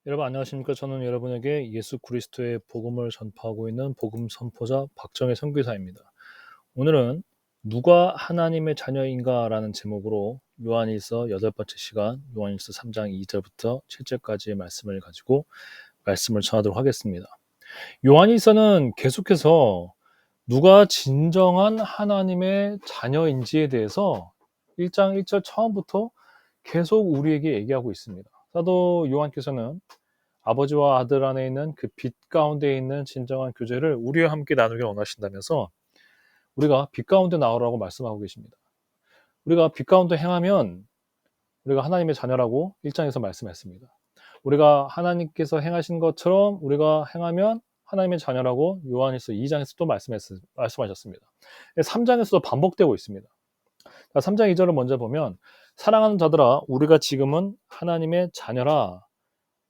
여러분 안녕하십니까? 저는 여러분에게 예수 그리스도의 복음을 전파하고 있는 복음 선포자 박정혜 선교사입니다. 오늘은 누가 하나님의 자녀인가라는 제목으로 요한일서 8번째 시간 요한일서 3장 2절부터 7절까지의 말씀을 가지고 말씀을 전하도록 하겠습니다. 요한일서는 계속해서 누가 진정한 하나님의 자녀인지에 대해서 1장 1절 처음부터 계속 우리에게 얘기하고 있습니다. 사도 요한께서는 아버지와 아들 안에 있는 그 빛 가운데 있는 진정한 교제를 우리와 함께 나누길 원하신다면서 우리가 빛 가운데 나오라고 말씀하고 계십니다. 우리가 빛 가운데 행하면 우리가 하나님의 자녀라고 1장에서 말씀했습니다. 우리가 하나님께서 행하신 것처럼 우리가 행하면 하나님의 자녀라고 요한일서 2장에서 또 말씀하셨습니다. 3장에서도 반복되고 있습니다. 3장 2절을 먼저 보면 사랑하는 자들아 우리가 지금은 하나님의 자녀라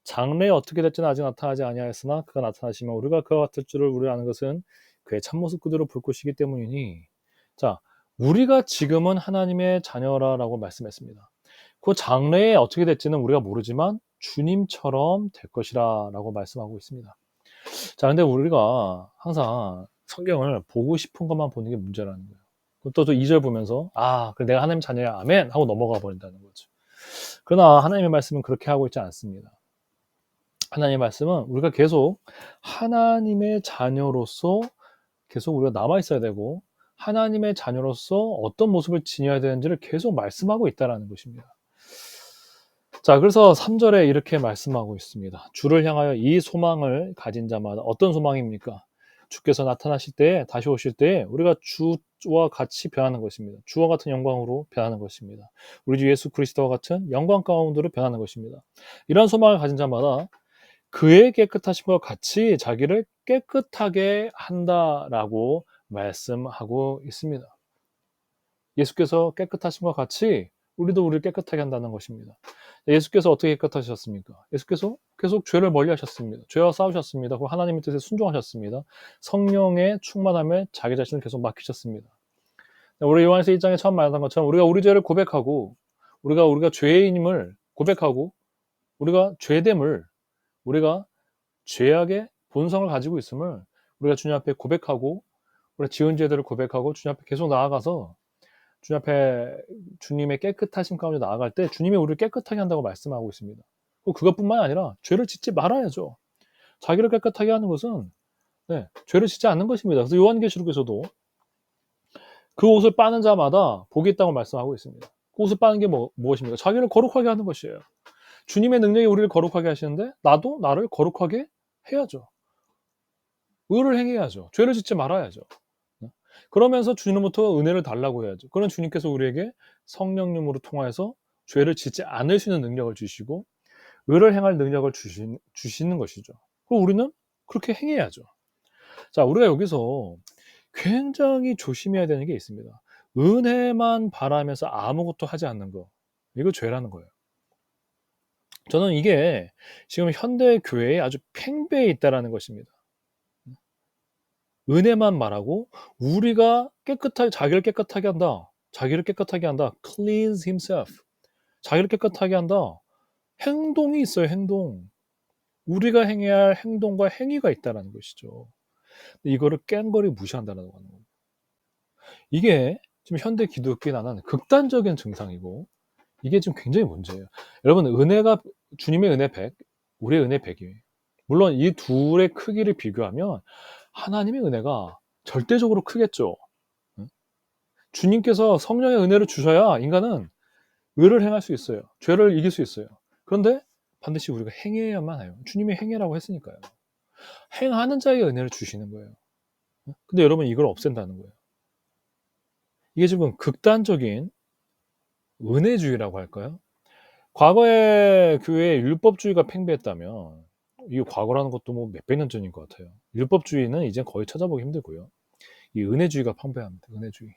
장래에 어떻게 될지는 아직 나타나지 아니하였으나 그가 나타나시면 우리가 그와 같을 줄을 우리가 아는 것은 그의 참모습 그대로 볼 것이기 때문이니 자 우리가 지금은 하나님의 자녀라라고 말씀했습니다. 그 장래에 어떻게 될지는 우리가 모르지만 주님처럼 될 것이라 라고 말씀하고 있습니다. 자 근데 우리가 항상 성경을 보고 싶은 것만 보는 게 문제라는 거예요. 또 2절 보면서 그래 내가 하나님 자녀야 아멘 하고 넘어가 버린다는 거죠. 그러나 하나님의 말씀은 그렇게 하고 있지 않습니다. 하나님의 말씀은 우리가 계속 하나님의 자녀로서 계속 우리가 남아있어야 되고 하나님의 자녀로서 어떤 모습을 지녀야 되는지를 계속 말씀하고 있다는 것입니다. 자, 그래서 3절에 이렇게 말씀하고 있습니다. 주를 향하여 이 소망을 가진 자마다 어떤 소망입니까? 주께서 나타나실 때 다시 오실 때 우리가 주와 같이 변하는 것입니다. 주와 같은 영광으로 변하는 것입니다. 우리 주 예수 그리스도와 같은 영광 가운데로 변하는 것입니다. 이런 소망을 가진 자마다 그의 깨끗하심과 같이 자기를 깨끗하게 한다라고 말씀하고 있습니다. 예수께서 깨끗하심과 같이 우리도 우리를 깨끗하게 한다는 것입니다. 예수께서 어떻게 깨끗하셨습니까? 예수께서 계속 죄를 멀리 하셨습니다. 죄와 싸우셨습니다. 그리고 하나님의 뜻에 순종하셨습니다. 성령의 충만함에 자기 자신을 계속 맡기셨습니다. 우리 요한일서 1장에 처음 말한 것처럼 우리가 우리 죄를 고백하고 우리가 죄인임을 고백하고 우리가 죄됨을 우리가 죄악의 본성을 가지고 있음을 우리가 주님 앞에 고백하고 우리가 지은 죄들을 고백하고 주님 앞에 계속 나아가서 주님 앞에 주님의 깨끗하심 가운데 나아갈 때 주님이 우리를 깨끗하게 한다고 말씀하고 있습니다. 그것뿐만 아니라 죄를 짓지 말아야죠. 자기를 깨끗하게 하는 것은 죄를 짓지 않는 것입니다. 그래서 요한계시록에서도 그 옷을 빠는 자마다 복이 있다고 말씀하고 있습니다. 그 옷을 빠는 게 무엇입니까? 자기를 거룩하게 하는 것이에요. 주님의 능력이 우리를 거룩하게 하시는데 나도 나를 거룩하게 해야죠. 의를 행해야죠. 죄를 짓지 말아야죠. 그러면서 주님부터 은혜를 달라고 해야죠. 그런 주님께서 우리에게 성령님으로 통하여서 죄를 짓지 않을 수 있는 능력을 주시고 의를 행할 능력을 주시는 것이죠. 그럼 우리는 그렇게 행해야죠. 자, 우리가 여기서 굉장히 조심해야 되는 게 있습니다. 은혜만 바라면서 아무것도 하지 않는 거. 이거 죄라는 거예요. 저는 이게 지금 현대 교회에 아주 팽배해 있다라는 것입니다. 은혜만 말하고 우리가 자기를 깨끗하게 한다. 자기를 깨끗하게 한다. cleanse himself. 자기를 깨끗하게 한다. 행동이 있어요. 행동. 우리가 행해야 할 행동과 행위가 있다는 것이죠. 이거를 깽거리 무시한다는 거예요. 이게 지금 현대 기독교에 나는 극단적인 증상이고 이게 지금 굉장히 문제예요. 여러분 은혜가 주님의 은혜 100, 우리의 은혜 100이에요. 물론 이 둘의 크기를 비교하면 하나님의 은혜가 절대적으로 크겠죠. 주님께서 성령의 은혜를 주셔야 인간은 의를 행할 수 있어요. 죄를 이길 수 있어요. 그런데 반드시 우리가 행해야만 해요. 주님이 행해라고 했으니까요. 행하는 자에게 은혜를 주시는 거예요. 근데 여러분 이걸 없앤다는 거예요. 이게 지금 극단적인 은혜주의라고 할까요? 과거에 교회에 율법주의가 팽배했다면 이 과거라는 것도 뭐 몇백 년 전인 것 같아요. 율법주의는 이제 거의 찾아보기 힘들고요. 이 은혜주의가 팽배합니다. 은혜주의.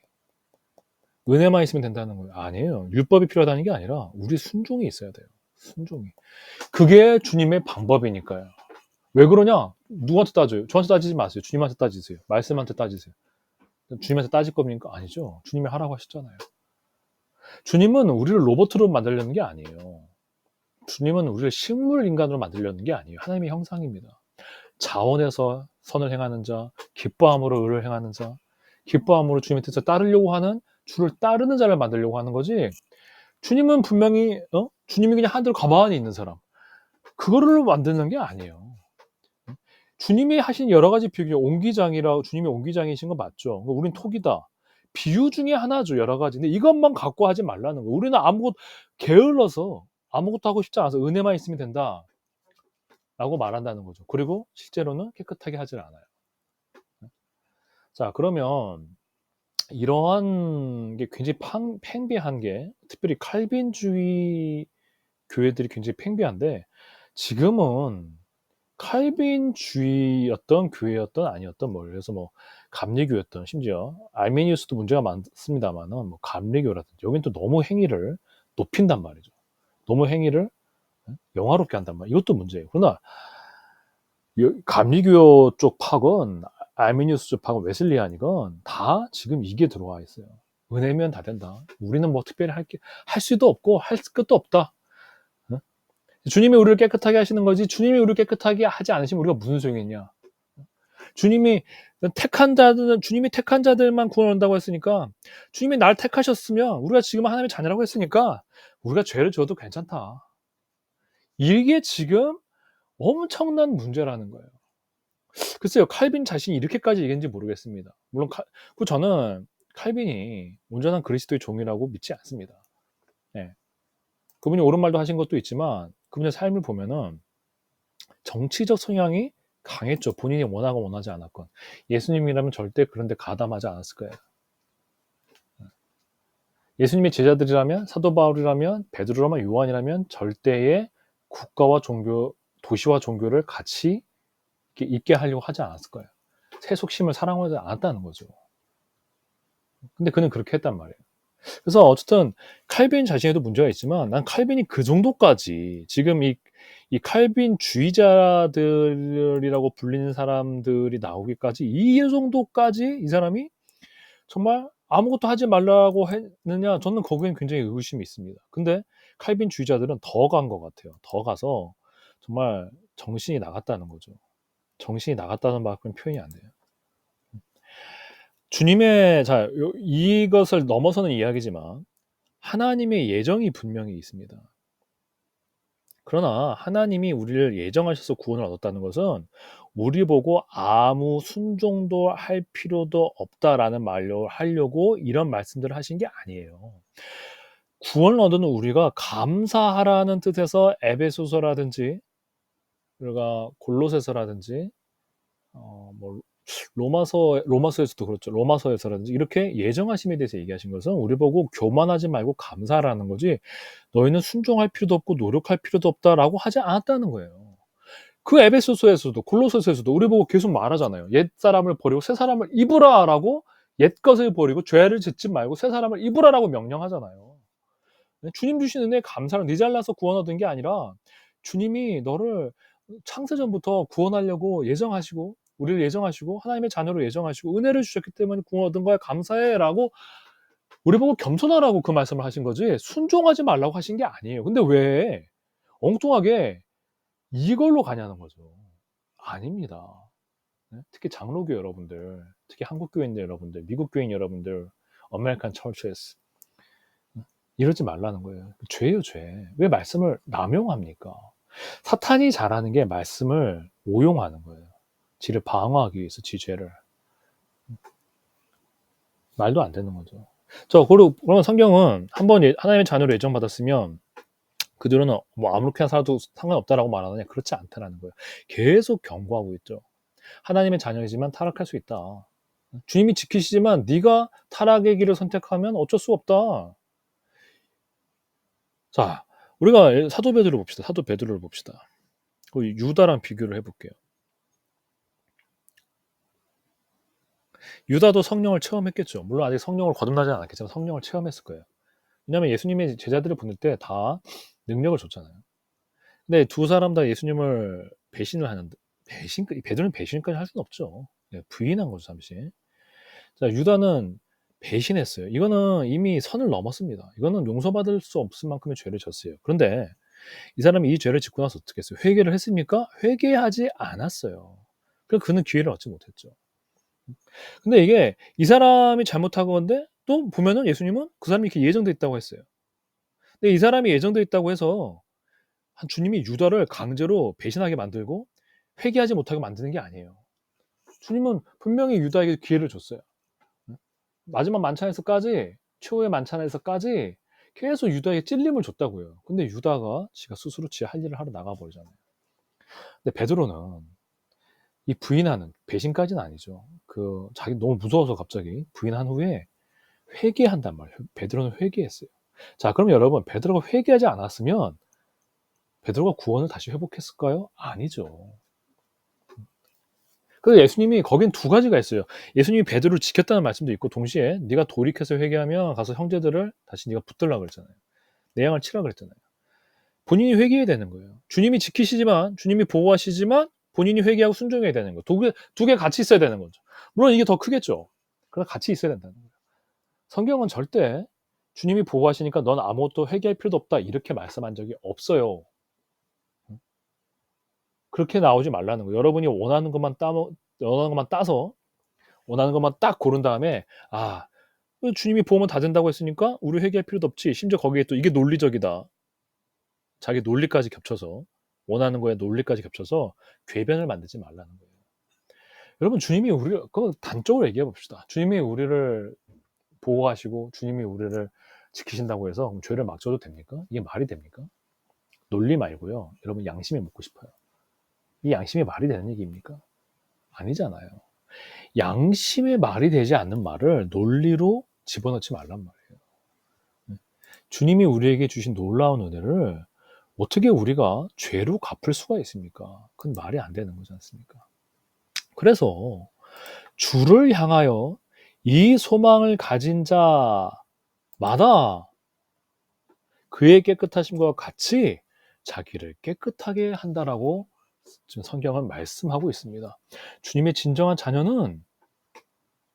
은혜만 있으면 된다는 거예요. 아니에요. 율법이 필요하다는 게 아니라 우리 순종이 있어야 돼요. 순종이. 그게 주님의 방법이니까요. 왜 그러냐? 누구한테 따져요? 저한테 따지지 마세요. 주님한테 따지세요. 말씀한테 따지세요. 주님한테 따질 겁니까? 아니죠. 주님이 하라고 하셨잖아요. 주님은 우리를 로봇으로 만들려는 게 아니에요. 주님은 우리를 식물 인간으로 만들려는 게 아니에요. 하나님의 형상입니다. 자원에서 선을 행하는 자, 기뻐함으로 의를 행하는 자, 기뻐함으로 주님의 뜻을 따르려고 하는, 주를 따르는 자를 만들려고 하는 거지. 주님은 분명히 주님이 그냥 하늘로 가만히 있는 사람, 그거를 만드는 게 아니에요. 주님이 하신 여러 가지 비유, 옹기장이라고, 주님이 옹기장이신 거 맞죠? 우린 톡이다. 비유 중에 하나죠, 여러 가지. 근데 이것만 갖고 하지 말라는 거. 우리는 아무것도 게을러서 아무것도 하고 싶지 않아서 은혜만 있으면 된다 라고 말한다는 거죠. 그리고 실제로는 깨끗하게 하질 않아요. 자, 그러면 이러한 게 굉장히 팽배한 게, 특별히 칼빈주의 교회들이 굉장히 팽배한데, 지금은 칼빈주의였던 교회였던 아니었던, 뭐 그래서 뭐 감리교였던, 심지어 알메니우스도 문제가 많습니다만은 뭐 감리교라든지 여긴 또 너무 행위를 높인단 말이죠. 너무 행위를 영화롭게 한단 말이에요. 이것도 문제예요. 그러나 감리교 쪽 파건, 알메니우스 쪽 파건, 웨슬리안이건 다 지금 이게 들어와 있어요. 은혜면 다 된다. 우리는 뭐 특별히 할 수도 없고 할 것도 없다. 주님이 우리를 깨끗하게 하시는 거지, 주님이 우리를 깨끗하게 하지 않으시면 우리가 무슨 소용이 있냐. 주님이 택한 자들만 구원한다고 했으니까, 주님이 날 택하셨으면, 우리가 지금 하나님의 자녀라고 했으니까 우리가 죄를 지어도 괜찮다. 이게 지금 엄청난 문제라는 거예요. 글쎄요, 칼빈 자신이 이렇게까지 얘기했는지 모르겠습니다. 물론 저는 칼빈이 온전한 그리스도의 종이라고 믿지 않습니다. 네. 그분이 옳은 말도 하신 것도 있지만 그분의 삶을 보면은 정치적 성향이 강했죠. 본인이 원하고 원하지 않았건. 예수님이라면 절대 그런데 가담하지 않았을 거예요. 예수님의 제자들이라면, 사도 바울이라면, 베드로라면, 요한이라면 절대의 국가와 종교, 도시와 종교를 같이 있게 하려고 하지 않았을 거예요. 세속심을 사랑하지 않았다는 거죠. 근데 그는 그렇게 했단 말이에요. 그래서 어쨌든 칼빈 자신에도 문제가 있지만, 난 칼빈이 그 정도까지, 지금 이 칼빈주의자들이라고 불리는 사람들이 나오기까지, 이 정도까지 이 사람이 정말 아무것도 하지 말라고 했느냐, 저는 거기엔 굉장히 의구심이 있습니다. 근데 칼빈주의자들은 더 간 것 같아요. 더 가서 정말 정신이 나갔다는 거죠. 정신이 나갔다는 밖에 표현이 안 돼요. 주님의, 이것을 넘어서는 이야기지만 하나님의 예정이 분명히 있습니다. 그러나 하나님이 우리를 예정하셔서 구원을 얻었다는 것은 우리 보고 아무 순종도 할 필요도 없다라는 말로 하려고 이런 말씀들을 하신 게 아니에요. 구원을 얻은 우리가 감사하라는 뜻에서 에베소서라든지, 우리가 골로새서라든지, 뭐 로마서에서도 그렇죠. 로마서에서라든지 이렇게 예정하심에 대해서 얘기하신 것은 우리 보고 교만하지 말고 감사하라는 거지, 너희는 순종할 필요도 없고 노력할 필요도 없다라고 하지 않았다는 거예요. 그 에베소서에서도 골로새서에서도 우리 보고 계속 말하잖아요. 옛 사람을 버리고 새 사람을 입으라라고, 옛 것을 버리고 죄를 짓지 말고 새 사람을 입으라라고 명령하잖아요. 주님 주신 은혜에 감사를, 네 잘나서 구원 얻은 게 아니라 주님이 너를 창세전부터 구원하려고 예정하시고, 우리를 예정하시고 하나님의 자녀로 예정하시고 은혜를 주셨기 때문에 구원 얻은 거에 감사해라고 우리 보고 겸손하라고 그 말씀을 하신 거지, 순종하지 말라고 하신 게 아니에요. 근데 왜 엉뚱하게 이걸로 가냐는 거죠. 아닙니다. 특히 장로교 여러분들, 특히 한국 교인 여러분들, 미국 교인 여러분들, 아메리칸 처치에서 이러지 말라는 거예요. 죄예요, 죄. 왜 말씀을 남용합니까? 사탄이 잘하는 게 말씀을 오용하는 거예요. 지를 방어하기 위해서, 지 죄를. 말도 안 되는 거죠. 그러면 성경은 한번 하나님의 자녀로 예정받았으면 그들은 뭐 아무렇게나 살아도 상관없다라고 말하느냐? 그렇지 않다라는 거예요. 계속 경고하고 있죠. 하나님의 자녀이지만 타락할 수 있다. 주님이 지키시지만 네가 타락의 길을 선택하면 어쩔 수 없다. 자, 우리가 사도 베드로를 봅시다. 사도 베드로를 봅시다. 유다랑 비교를 해볼게요. 유다도 성령을 체험했겠죠. 물론 아직 성령을 거듭나지 않았겠지만 성령을 체험했을 거예요. 왜냐하면 예수님의 제자들을 보낼 때 다 능력을 줬잖아요. 근데 두 사람 다 예수님을 배신을 하는데, 베드로는 배신까지 할 수는 없죠. 부인한 거죠, 잠시. 자, 유다는 배신했어요. 이거는 이미 선을 넘었습니다. 이거는 용서받을 수 없을 만큼의 죄를 졌어요. 그런데 이 사람이 이 죄를 짓고 나서 어떻게 했어요? 회개를 했습니까? 회개하지 않았어요. 그래서 그는 기회를 얻지 못했죠. 근데 이게 이 사람이 잘못한 건데 또 보면은 예수님은 그 사람이 이렇게 예정돼 있다고 했어요. 근데 이 사람이 예정돼 있다고 해서 한 주님이 유다를 강제로 배신하게 만들고 회개하지 못하게 만드는 게 아니에요. 주님은 분명히 유다에게 기회를 줬어요. 마지막 만찬에서까지, 최후의 만찬에서까지 계속 유다에게 찔림을 줬다고요. 근데 유다가 지가 스스로 지 할 일을 하러 나가버리잖아요. 근데 베드로는 이 부인하는, 배신까지는 아니죠. 자기 너무 무서워서 갑자기 부인한 후에 회개한단 말이에요. 베드로는 회개했어요. 자, 그럼 여러분, 베드로가 회개하지 않았으면 베드로가 구원을 다시 회복했을까요? 아니죠. 그래서 예수님이 거긴 두 가지가 있어요. 예수님이 베드로를 지켰다는 말씀도 있고 동시에 네가 돌이켜서 회개하면 가서 형제들을 다시 네가 붙들라 그랬잖아요. 내 양을 치라 그랬잖아요. 본인이 회개해야 되는 거예요. 주님이 지키시지만, 주님이 보호하시지만 본인이 회개하고 순종해야 되는 거예요. 두 개 같이 있어야 되는 거죠. 물론 이게 더 크겠죠. 그러나 같이 있어야 된다는 거예요. 성경은 절대 주님이 보호하시니까 넌 아무것도 회개할 필요도 없다 이렇게 말씀한 적이 없어요. 그렇게 나오지 말라는 거예요. 여러분이 원하는 것만 따서 원하는 것만 딱 고른 다음에 주님이 보호면 다 된다고 했으니까 우리 회개할 필요도 없지. 심지어 거기에 또 이게 논리적이다. 자기 논리까지 겹쳐서 원하는 거에 논리까지 겹쳐서 궤변을 만들지 말라는 거예요. 여러분 주님이 우리를 그건 단적으로 얘기해 봅시다. 주님이 우리를 보호하시고 주님이 우리를 지키신다고 해서 그럼 죄를 막 져도 됩니까? 이게 말이 됩니까? 논리 말고요. 여러분 양심이 묻고 싶어요. 이 양심이 말이 되는 얘기입니까? 아니잖아요. 양심의 말이 되지 않는 말을 논리로 집어넣지 말란 말이에요. 주님이 우리에게 주신 놀라운 은혜를 어떻게 우리가 죄로 갚을 수가 있습니까? 그건 말이 안 되는 거지 않습니까? 그래서 주를 향하여 이 소망을 가진 자마다 그의 깨끗하심과 같이 자기를 깨끗하게 한다라고 지금 성경은 말씀하고 있습니다. 주님의 진정한 자녀는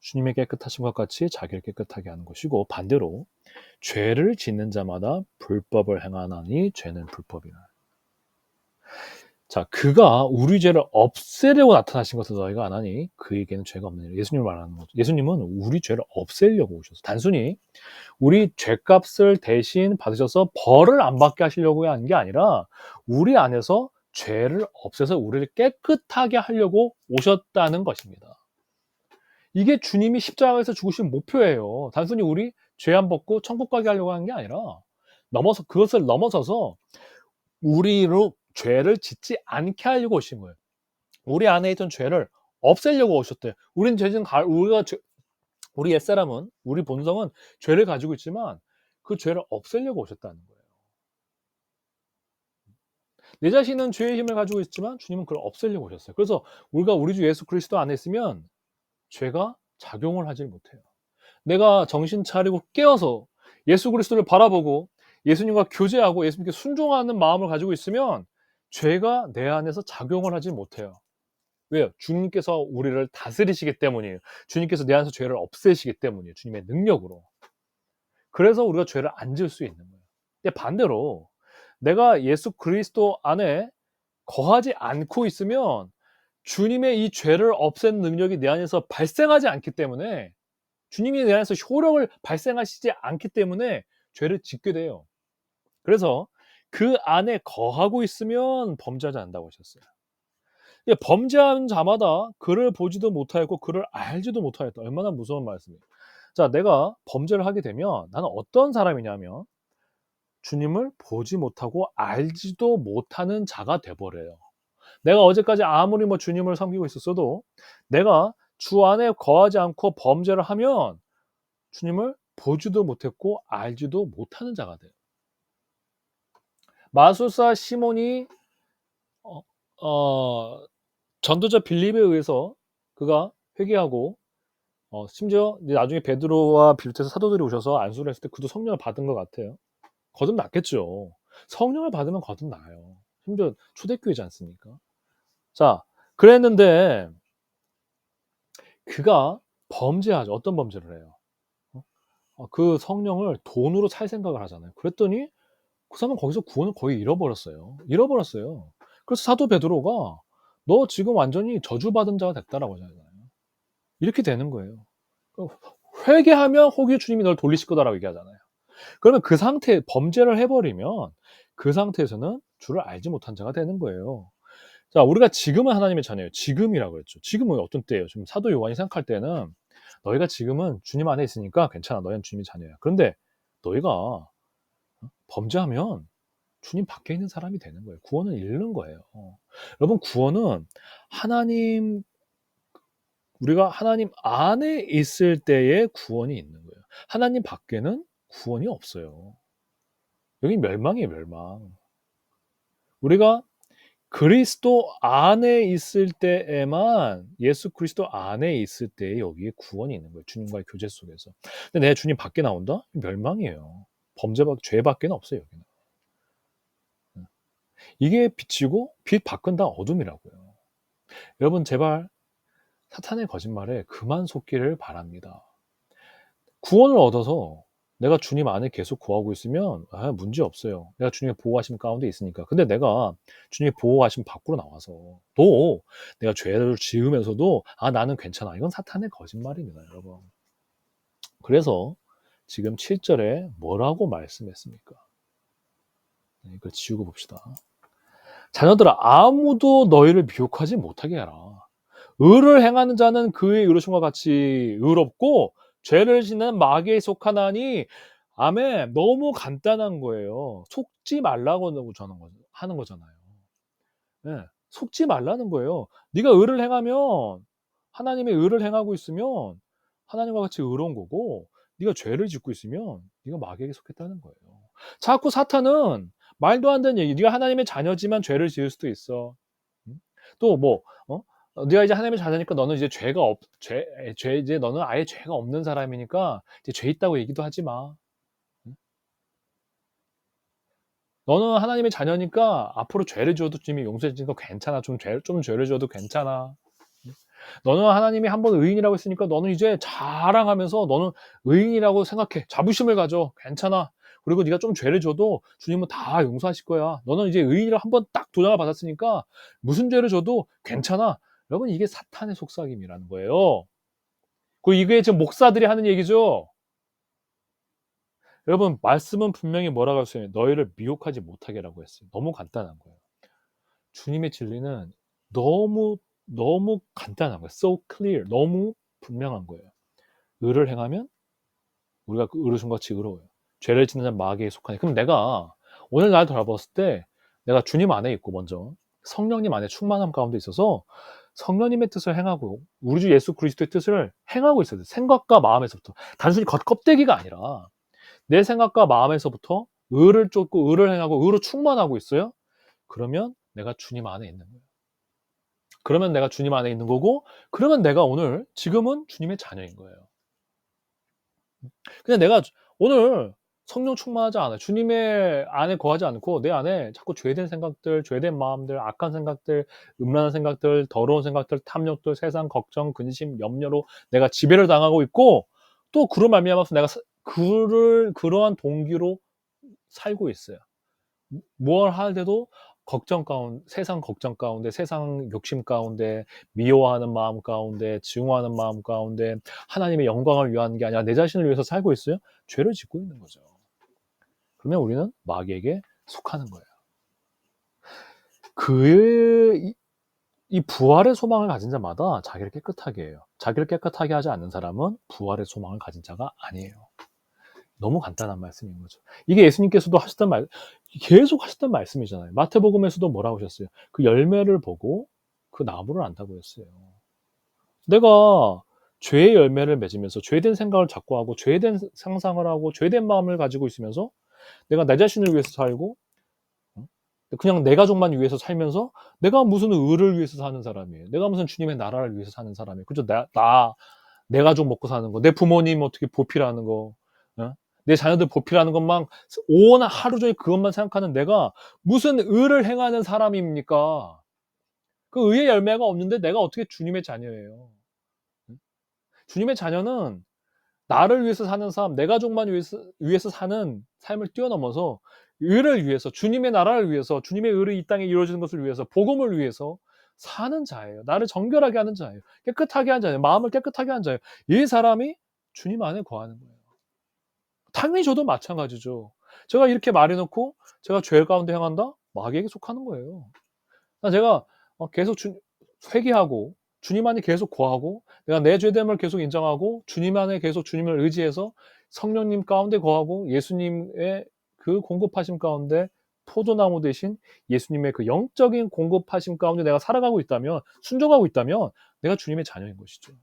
주님의 깨끗하심과 같이 자기를 깨끗하게 하는 것이고 반대로 죄를 짓는 자마다 불법을 행하나니 죄는 불법이라. 자, 그가 우리 죄를 없애려고 나타나신 것을 너희가 안 하니 그에게는 죄가 없느니라. 예수님을 말하는 거죠. 예수님은 우리 죄를 없애려고 오셔서 단순히 우리 죄값을 대신 받으셔서 벌을 안 받게 하시려고 한 게 아니라 우리 안에서 죄를 없애서 우리를 깨끗하게 하려고 오셨다는 것입니다. 이게 주님이 십자가에서 죽으신 목표예요. 단순히 우리 죄 안 벗고 천국 가게 하려고 하는 게 아니라 그것을 넘어서서 우리로 죄를 짓지 않게 하려고 오신 거예요. 우리 안에 있던 죄를 없애려고 오셨대요. 우리 옛사람은, 우리 본성은 죄를 가지고 있지만 그 죄를 없애려고 오셨다는 거예요. 내 자신은 죄의 힘을 가지고 있지만 주님은 그걸 없애려고 오셨어요. 그래서 우리가 우리 주 예수 그리스도 안에 있으면 죄가 작용을 하질 못해요. 내가 정신 차리고 깨어서 예수 그리스도를 바라보고 예수님과 교제하고 예수님께 순종하는 마음을 가지고 있으면 죄가 내 안에서 작용을 하지 못해요. 왜요? 주님께서 우리를 다스리시기 때문이에요. 주님께서 내 안에서 죄를 없애시기 때문이에요. 주님의 능력으로. 그래서 우리가 죄를 안 지을 수 있는 거예요. 근데 반대로 내가 예수 그리스도 안에 거하지 않고 있으면 주님의 이 죄를 없애는 능력이 내 안에서 발생하지 않기 때문에 주님이 내 안에서 효력을 발생하시지 않기 때문에 죄를 짓게 돼요. 그래서 그 안에 거하고 있으면 범죄하지 않는다고 하셨어요. 범죄한 자마다 그를 보지도 못하였고 그를 알지도 못하였다. 얼마나 무서운 말씀이에요. 자, 내가 범죄를 하게 되면 나는 어떤 사람이냐면 주님을 보지 못하고 알지도 못하는 자가 돼버려요. 내가 어제까지 아무리 주님을 섬기고 있었어도 내가 주 안에 거하지 않고 범죄를 하면 주님을 보지도 못했고 알지도 못하는 자가 돼요. 마술사 시몬이 어, 어, 전도자 빌립에 의해서 그가 회개하고 심지어 나중에 베드로와 비롯해서 사도들이 오셔서 안수를 했을 때 그도 성령을 받은 것 같아요. 거듭났겠죠. 성령을 받으면 거듭나요. 심지어 초대교회지 않습니까? 자, 그랬는데 그가 범죄하죠. 어떤 범죄를 해요? 그 성령을 돈으로 살 생각을 하잖아요. 그랬더니 그 사람은 거기서 구원을 거의 잃어버렸어요. 잃어버렸어요. 그래서 사도 베드로가 "너 지금 완전히 저주받은 자가 됐다."라고 하잖아요. 이렇게 되는 거예요. 그 회개하면 혹여 주님이 널 돌리실 거다라고 얘기하잖아요. 그러면 그 상태에 범죄를 해 버리면 그 상태에서는 주를 알지 못한 자가 되는 거예요. 자, 우리가 지금은 하나님의 자녀예요. 지금이라고 그랬죠. 지금은 어떤 때예요? 지금 사도 요한이 생각할 때는 너희가 지금은 주님 안에 있으니까 괜찮아. 너희는 주님의 자녀야. 그런데 너희가 범죄하면 주님 밖에 있는 사람이 되는 거예요. 구원을 잃는 거예요. 여러분, 구원은 하나님, 우리가 하나님 안에 있을 때의 구원이 있는 거예요. 하나님 밖에는 구원이 없어요. 여기 멸망이에요, 멸망. 우리가 그리스도 안에 있을 때에만, 예수 그리스도 안에 있을 때에 여기에 구원이 있는 거예요. 주님과의 교제 속에서. 근데 내 주님 밖에 나온다? 멸망이에요. 죄 밖에는 없어요, 여기는. 이게 빛이고 빛 밖은 다 어둠이라고요. 여러분, 제발 사탄의 거짓말에 그만 속기를 바랍니다. 구원을 얻어서 내가 주님 안에 계속 거하고 있으면 문제 없어요. 내가 주님의 보호하심 가운데 있으니까. 근데 내가 주님의 보호하심 밖으로 나와서 또 내가 죄를 지으면서도 나는 괜찮아. 이건 사탄의 거짓말입니다, 여러분. 그래서 지금 7절에 뭐라고 말씀했습니까? 이걸 지우고 봅시다. 자녀들아, 아무도 너희를 미혹하지 못하게 해라. 의를 행하는 자는 그의 의로심과 같이 의롭고 죄를 짓는 마귀에 속하나니. 아멘. 너무 간단한 거예요. 속지 말라고 하는 거잖아요. 네. 속지 말라는 거예요. 네가 의를 행하면, 하나님의 의를 행하고 있으면 하나님과 같이 의로운 거고, 네가 죄를 짓고 있으면 네가 마귀에게 속했다는 거예요. 자꾸 사탄은 말도 안 되는 얘기. 네가 하나님의 자녀지만 죄를 지을 수도 있어. 또 뭐, 네가 이제 하나님의 자녀니까 너는 이제 이제 너는 아예 죄가 없는 사람이니까 이제 죄 있다고 얘기도 하지 마. 너는 하나님의 자녀니까 앞으로 죄를 지어도 주님이 용서해 주니까 괜찮아. 좀 죄를 지어도 괜찮아. 너는 하나님이 한번 의인이라고 했으니까 너는 이제 자랑하면서 너는 의인이라고 생각해. 자부심을 가져. 괜찮아. 그리고 네가 좀 죄를 져도 주님은 다 용서하실 거야. 너는 이제 의인이라고 한번 딱 도장을 받았으니까 무슨 죄를 져도 괜찮아. 여러분, 이게 사탄의 속삭임이라는 거예요. 이게 지금 목사들이 하는 얘기죠. 여러분, 말씀은 분명히 뭐라고 했어요? 너희를 미혹하지 못하게라고 했어요. 너무 간단한 거예요. 주님의 진리는 너무 간단한 거예요. So clear. 너무 분명한 거예요. 의를 행하면 우리가 그 의로움과 같이 의로워요. 죄를 짓는 자는 마귀에 속하니. 그럼 내가 오늘 날 돌아봤을 때 내가 주님 안에 있고, 먼저 성령님 안에 충만함 가운데 있어서 성령님의 뜻을 행하고 우리 주 예수 그리스도의 뜻을 행하고 있어야 돼요. 생각과 마음에서부터. 단순히 겉껍데기가 아니라 내 생각과 마음에서부터 의를 쫓고 의를 행하고 의로 충만하고 있어요. 그러면 내가 주님 안에 있는 거예요. 그러면 내가 주님 안에 있는 거고, 그러면 내가 오늘 지금은 주님의 자녀인 거예요. 그냥 내가 오늘 성령 충만하지 않아요. 주님의 안에 거하지 않고 내 안에 자꾸 죄된 생각들, 죄된 마음들, 악한 생각들, 음란한 생각들, 더러운 생각들, 탐욕들, 세상 걱정, 근심, 염려로 내가 지배를 당하고 있고, 또 그로 말미암아서 내가 그러한 동기로 살고 있어요. 뭘 하는데도 세상 걱정 가운데, 세상 욕심 가운데, 미워하는 마음 가운데, 증오하는 마음 가운데 하나님의 영광을 위한 게 아니라 내 자신을 위해서 살고 있어요? 죄를 짓고 있는 거죠. 그러면 우리는 마귀에게 속하는 거예요. 이 부활의 소망을 가진 자마다 자기를 깨끗하게 해요. 자기를 깨끗하게 하지 않는 사람은 부활의 소망을 가진 자가 아니에요. 너무 간단한 말씀인 거죠. 이게 예수님께서도 계속 하셨던 말씀이잖아요. 마태복음에서도 뭐라고 하셨어요? 그 열매를 보고 그 나무를 안다고 했어요. 내가 죄의 열매를 맺으면서 죄된 생각을 자꾸 하고 죄된 상상을 하고 죄된 마음을 가지고 있으면서 내가 내 자신을 위해서 살고 그냥 내 가족만 위해서 살면서 내가 무슨 의를 위해서 사는 사람이에요. 내가 무슨 주님의 나라를 위해서 사는 사람이에요. 그죠? 내 가족 먹고 사는 거, 내 부모님 어떻게 보필하는 거, 내 자녀들 보필하는 것만 온 하루 종일 그것만 생각하는 내가 무슨 의를 행하는 사람입니까? 그 의의 열매가 없는데 내가 어떻게 주님의 자녀예요? 주님의 자녀는 나를 위해서 사는 삶, 내 가족만 위해서 사는 삶을 뛰어넘어서 의를 위해서, 주님의 나라를 위해서, 주님의 의를 이 땅에 이루어지는 것을 위해서, 복음을 위해서 사는 자예요. 나를 정결하게 하는 자예요. 깨끗하게 하는 자예요. 마음을 깨끗하게 하는 자예요. 이 사람이 주님 안에 거하는 거예요. 당연히 저도 마찬가지죠. 제가 이렇게 말해놓고 제가 죄 가운데 행한다? 마귀에게 속하는 거예요. 제가 계속 회개하고 주님 안에 계속 거하고 내가 내 죄됨을 계속 인정하고 주님 안에 계속 주님을 의지해서 성령님 가운데 거하고 예수님의 그 공급하심 가운데 포도나무 대신 예수님의 그 영적인 공급하심 가운데 내가 살아가고 있다면, 순종하고 있다면 내가 주님의 자녀인 것이죠.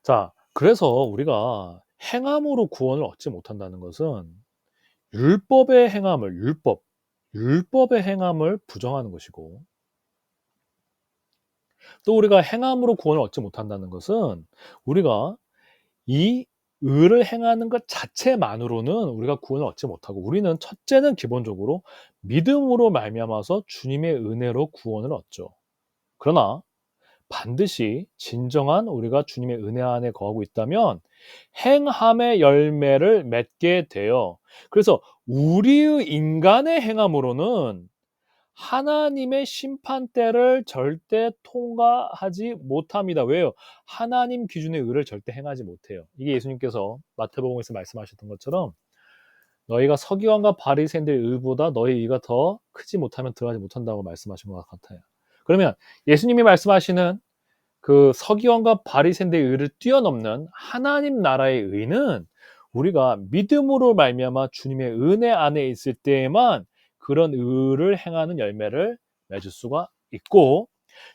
자, 그래서 우리가 행함으로 구원을 얻지 못한다는 것은 율법의 행함을, 율법의 행함을 부정하는 것이고, 또 우리가 행함으로 구원을 얻지 못한다는 것은 우리가 이 의를 행하는 것 자체만으로는 우리가 구원을 얻지 못하고, 우리는 첫째는 기본적으로 믿음으로 말미암아서 주님의 은혜로 구원을 얻죠. 그러나 반드시 진정한 우리가 주님의 은혜 안에 거하고 있다면 행함의 열매를 맺게 돼요. 그래서 우리의 인간의 행함으로는 하나님의 심판대를 절대 통과하지 못합니다. 왜요? 하나님 기준의 의를 절대 행하지 못해요. 이게 예수님께서 마태복음에서 말씀하셨던 것처럼 너희가 서기관과 바리새인들의 의보다 너희 의가 더 크지 못하면 들어가지 못한다고 말씀하신 것 같아요. 그러면 예수님이 말씀하시는 그 서기관과 바리새인들의 의를 뛰어넘는 하나님 나라의 의는 우리가 믿음으로 말미암아 주님의 은혜 안에 있을 때에만 그런 의를 행하는 열매를 맺을 수가 있고,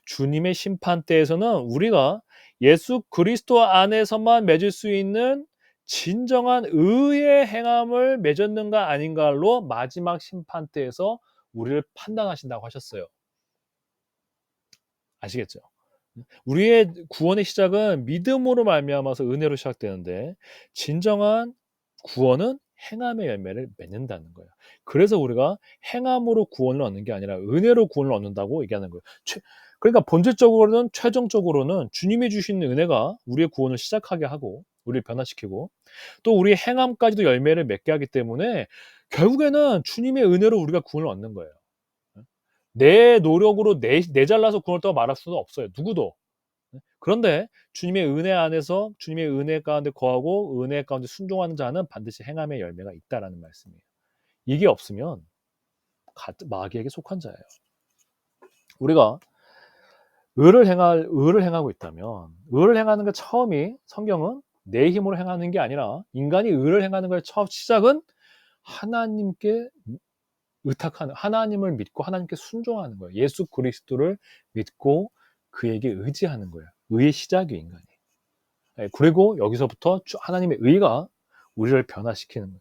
주님의 심판대에서는 우리가 예수 그리스도 안에서만 맺을 수 있는 진정한 의의 행함을 맺었는가 아닌가로 마지막 심판대에서 우리를 판단하신다고 하셨어요. 아시겠죠? 우리의 구원의 시작은 믿음으로 말미암아서 은혜로 시작되는데 진정한 구원은 행함의 열매를 맺는다는 거예요. 그래서 우리가 행함으로 구원을 얻는 게 아니라 은혜로 구원을 얻는다고 얘기하는 거예요. 그러니까 본질적으로는, 최종적으로는 주님이 주신 은혜가 우리의 구원을 시작하게 하고 우리를 변화시키고 또 우리의 행함까지도 열매를 맺게 하기 때문에 결국에는 주님의 은혜로 우리가 구원을 얻는 거예요. 내 노력으로 내잘라서 구원을 얻다고 말할 수는 없어요. 누구도. 그런데 주님의 은혜 안에서 주님의 은혜 가운데 거하고 은혜 가운데 순종하는 자는 반드시 행함의 열매가 있다라는 말씀이에요. 이게 없으면 마귀에게 속한 자예요. 우리가 의를 행하고 있다면, 의를 행하는 게 처음이, 성경은 내 힘으로 행하는 게 아니라 인간이 의를 행하는 걸 처음 시작은 하나님께 의탁하는, 하나님을 믿고 하나님께 순종하는 거예요. 예수 그리스도를 믿고 그에게 의지하는 거예요. 의의 시작이 인간이. 그리고 여기서부터 하나님의 의가 우리를 변화시키는 거예요.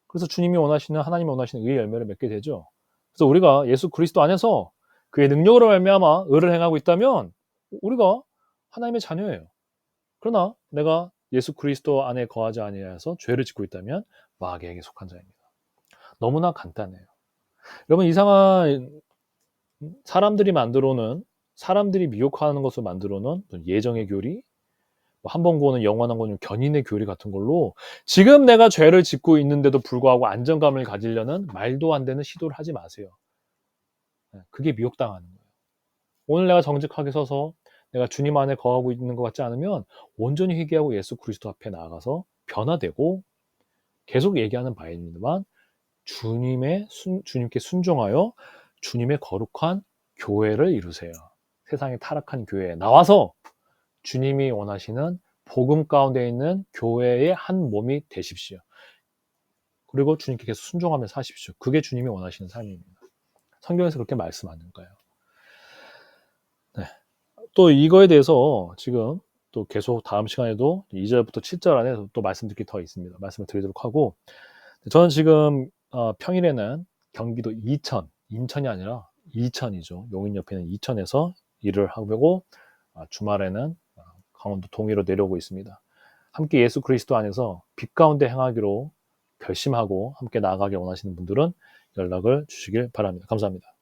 그래서 주님이 원하시는, 하나님이 원하시는 의의 열매를 맺게 되죠. 그래서 우리가 예수 그리스도 안에서 그의 능력으로 말미암아 의를 행하고 있다면 우리가 하나님의 자녀예요. 그러나 내가 예수 그리스도 안에 거하지 아니하여서 죄를 짓고 있다면 마귀에게 속한 자입니다. 너무나 간단해요. 여러분, 이상한 사람들이 만들어 놓은, 사람들이 미혹하는 것을 만들어 놓은 예정의 교리, 한 번 구원은 영원한 구원, 견인의 교리 같은 걸로 지금 내가 죄를 짓고 있는데도 불구하고 안정감을 가지려는 말도 안 되는 시도를 하지 마세요. 그게 미혹당하는 거예요. 오늘 내가 정직하게 서서 내가 주님 안에 거하고 있는 것 같지 않으면 온전히 회개하고 예수 그리스도 앞에 나아가서 변화되고, 계속 얘기하는 바입니다만 주님께 순종하여 주님의 거룩한 교회를 이루세요. 세상에 타락한 교회에 나와서 주님이 원하시는 복음 가운데 있는 교회의 한 몸이 되십시오. 그리고 주님께 계속 순종하며 사십시오. 그게 주님이 원하시는 삶입니다. 성경에서 그렇게 말씀하는 거예요. 네. 또 이거에 대해서 지금 또 계속 다음 시간에도 2절부터 7절 안에 또 말씀드릴 게 더 있습니다. 말씀을 드리도록 하고, 저는 지금 평일에는 경기도 인천이 아니라 이천이죠. 용인 옆에 있는 이천에서 일을 하고, 주말에는 강원도 동해로 내려오고 있습니다. 함께 예수 그리스도 안에서 빛 가운데 행하기로 결심하고 함께 나아가길 원하시는 분들은 연락을 주시길 바랍니다. 감사합니다.